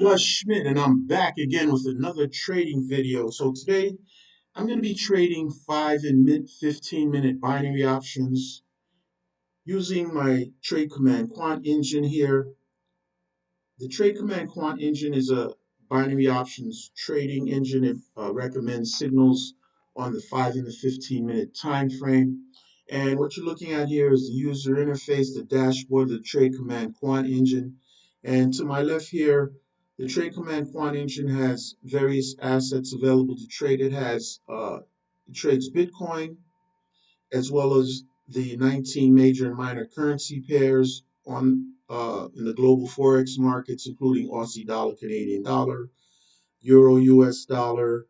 Gus Schmidt, and I'm back again with another trading video. So today I'm going to be trading 5 and 15-minute binary options using my trade command quant engine here. The trade command quant engine is a binary options trading engine. It recommends signals on the 5 and the 15-minute time frame. And what you're looking at here is the user interface, the dashboard, the trade command quant engine. And to my left here, the trade command quant engine has various assets available to trade. It trades Bitcoin as well as the 19 major and minor currency pairs on in the global forex markets, including Aussie dollar, Canadian dollar, Euro, US dollar,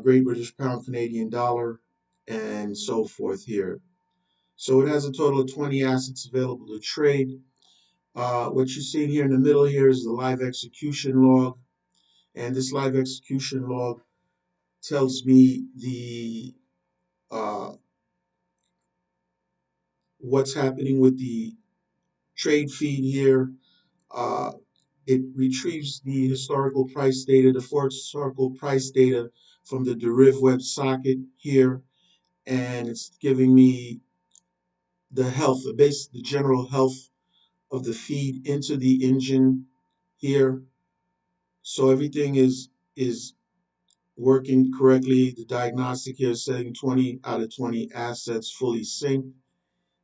Great British pound, Canadian dollar, and so forth here. So it has a total of 20 assets available to trade. What you're seeing here in the middle here is the live execution log, and this live execution log tells me the what's happening with the trade feed here. Uh, it retrieves the historical price data, the forex historical price data from the deriv web socket here, and it's giving me the health, the general health of the feed into the engine here. So everything is working correctly. The diagnostic here is setting 20 out of 20 assets fully synced,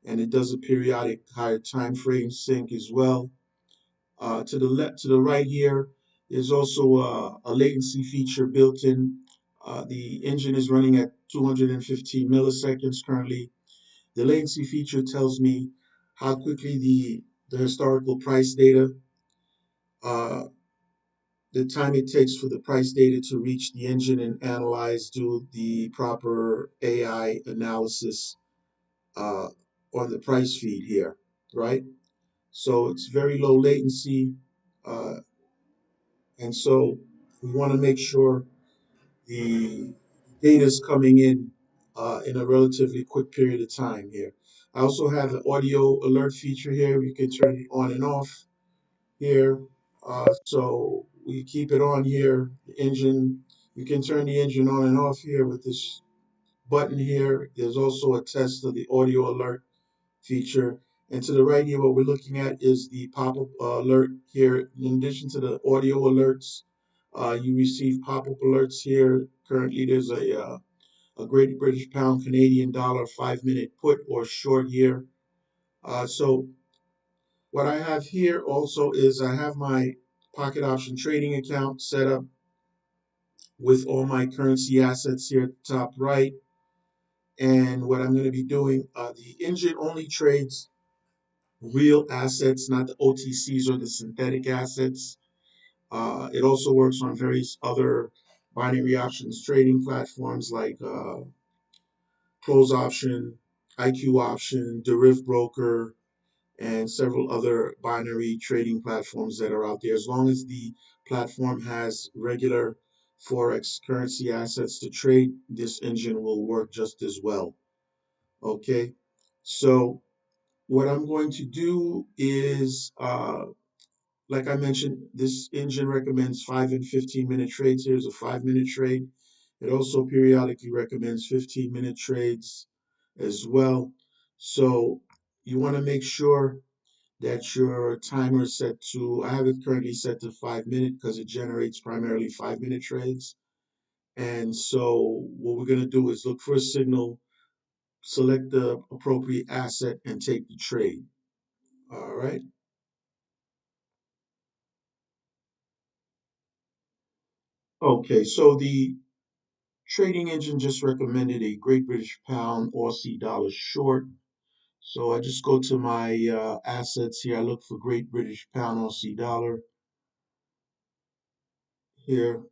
and it does a periodic higher time frame sync as well. To the right here is also a latency feature built in. The engine is running at 215 milliseconds currently. The latency feature tells me how quickly the historical price data, uh, the time it takes for the price data to reach the engine and analyze, do the proper AI analysis uh, on the price feed here, right? So it's very low latency. Uh, And so we want to make sure the data is coming in a relatively quick period of time here. I also have an audio alert feature here. You can turn it on and off here. So we keep it on here. The engine, you can turn the engine on and off here with this button here. There's also a test of the audio alert feature. And to the right here, what we're looking at is the pop-up alert here. In addition to the audio alerts, you receive pop-up alerts here. Currently, there's a Great British Pound Canadian dollar 5-minute put or short here. So what I have here also is I have my pocket option trading account set up with all my currency assets here at the top right. And what I'm going to be doing, the engine only trades real assets, not the OTCs or the synthetic assets. It also works on various other binary options trading platforms like Close Option, IQ Option, Deriv Broker, and several other binary trading platforms that are out there. As long as the platform has regular Forex currency assets to trade, this engine will work just as well. Okay, so what I'm going to do is like I mentioned, this engine recommends 5 and 15-minute trades. Here's a 5-minute trade. It also periodically recommends 15-minute trades as well. So you want to make sure that your timer is set to, I have it currently set to 5 minutes because it generates primarily 5-minute trades. And so what we're going to do is look for a signal, select the appropriate asset, and take the trade. All right. Okay, so the trading engine just recommended a Great British Pound Aussie dollar short. So I just go to my assets here. I look for Great British Pound Aussie dollar here.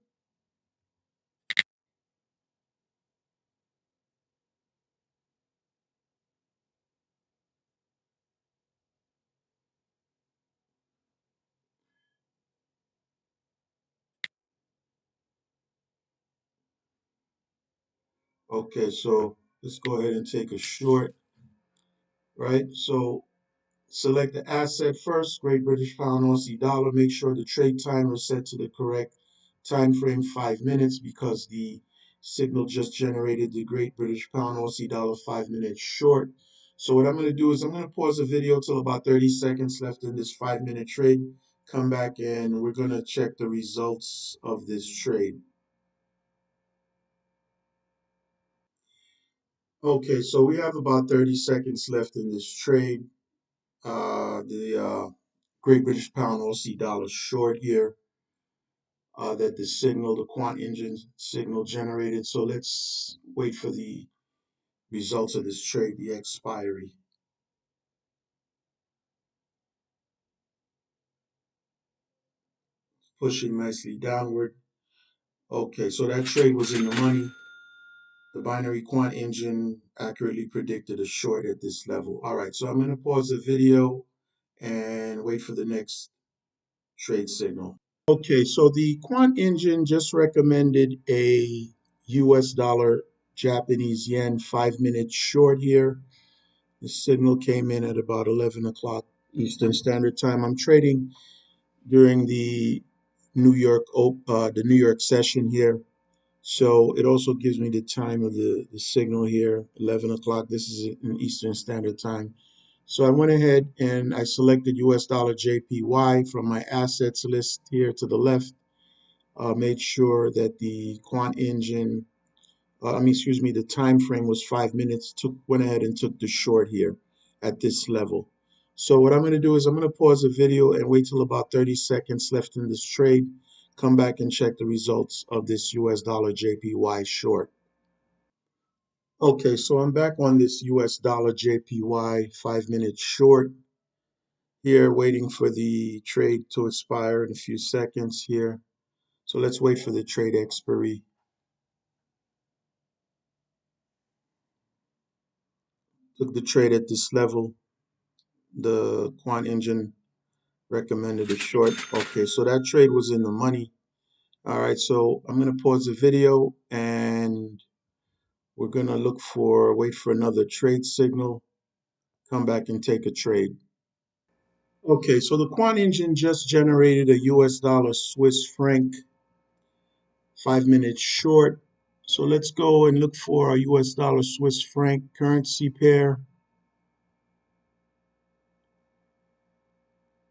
Okay, so let's go ahead and take a short, right? So Select the asset first, Great British Pound Aussie dollar. Make sure the trade timer is set to the correct time frame, 5 minutes, because the signal just generated the Great British Pound Aussie dollar 5 minutes short. So what I'm going to do is I'm going to pause the video till about 30 seconds left in this 5 minute trade. Come back and we're going to check the results of this trade. Okay, so we have about 30 seconds left in this trade. The Great British Pound Aussie dollar short here that the signal, the quant engine signal generated. So let's wait for the results of this trade, the expiry. Pushing nicely downward. Okay, so that trade was in the money. The binary quant engine accurately predicted a short at this level. All right, so I'm going to pause the video and wait for the next trade signal. Okay, so the quant engine just recommended a US dollar Japanese yen 5 minute short here. The signal came in at about 11 o'clock Eastern Standard Time. I'm trading during the New York session here. So it also gives me the time of the signal here, 11 o'clock. This is in Eastern Standard Time. So I went ahead and I selected US dollar JPY from my assets list here to the left. Made sure that the quant engine, excuse me, the time frame was 5 minutes. Went ahead and took the short here at this level. So what I'm going to do is I'm going to pause the video and wait till about 30 seconds left in this trade. Come back and check the results of this US dollar JPY short. Okay, so I'm back on this US dollar JPY 5 minute short here, waiting for the trade to expire in a few seconds here. So let's wait for the trade expiry. Took the trade at this level. The quant engine recommended a short. Okay, so that trade was in the money. All right, so I'm going to pause the video and we're going to wait for another trade signal, come back and take a trade. Okay, so the quant engine just generated a US dollar Swiss franc 5 minute short. So let's go and look for our US dollar Swiss franc currency pair.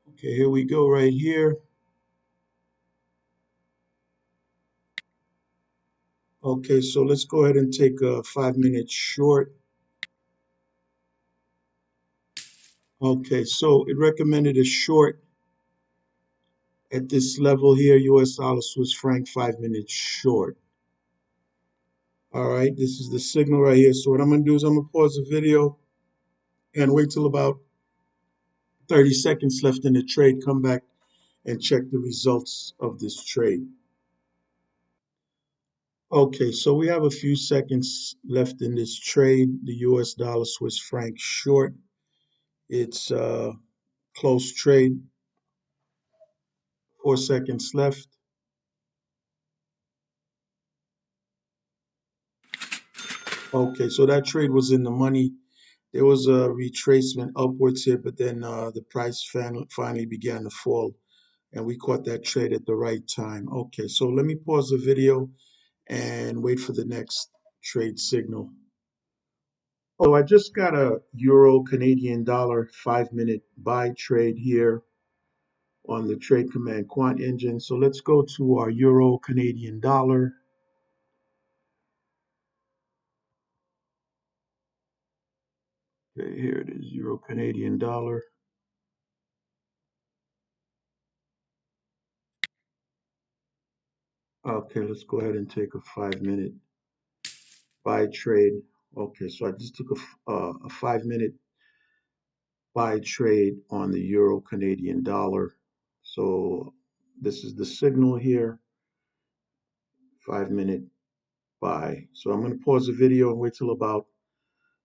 Okay, here we go right here. Okay, so let's go ahead and take a 5 minute short. Okay, so it recommended a short at this level here, US dollar Swiss franc 5 minute short. All right, this is the signal right here. So what I'm going to do is I'm going to pause the video and wait till about 30 seconds left in the trade, come back and check the results of this trade. Okay, so we have a few seconds left in this trade, the US dollar Swiss franc short. It's a close trade, 4 seconds left. Okay, so that trade was in the money. There was a retracement upwards here, but then the price finally began to fall, and we caught that trade at the right time. Okay, so let me pause the video and wait for the next trade signal. So I just got a Euro Canadian dollar 5 minute buy trade here on the Trade Command Quant engine. So let's go to our Euro Canadian dollar. Okay, here it is, Euro Canadian dollar. Okay, let's go ahead and take a 5 minute buy trade. Okay, so I just took a 5 minute buy trade on the Euro Canadian dollar. So this is the signal here, 5 minute buy. So I'm going to pause the video and wait till about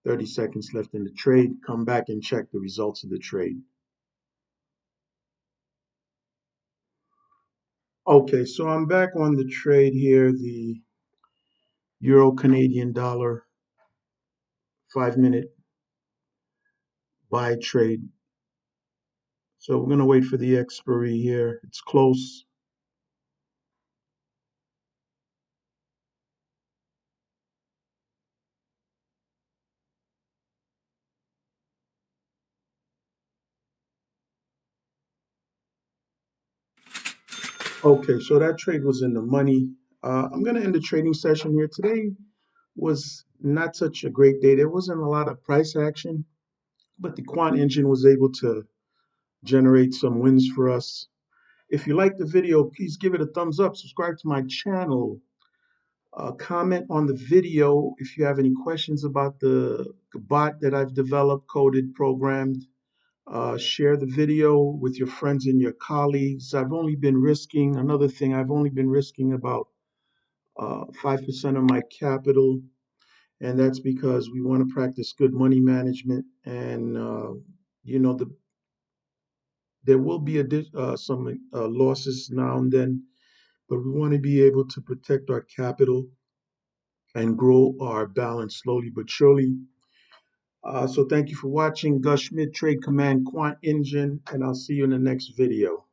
30 seconds left in the trade. Come back and check the results of the trade. Okay, so I'm back on the trade here, the Euro Canadian dollar 5 minute buy trade So we're going to wait for the expiry here. It's close. Okay, so that trade was in the money. I'm going to end the trading session here. Today was not such a great day. There wasn't a lot of price action, but the quant engine was able to generate some wins for us. If you like the video, please give it a thumbs up, subscribe to my channel, comment on the video if you have any questions about the bot that I've developed, coded, programmed. Share the video with your friends and your colleagues. Another thing, I've only been risking about 5% of my capital, and that's because we want to practice good money management. And you know, there will be some losses now and then, but we want to be able to protect our capital and grow our balance slowly but surely. So thank you for watching Gus Schmidt Trade Command Quant Engine, and I'll see you in the next video.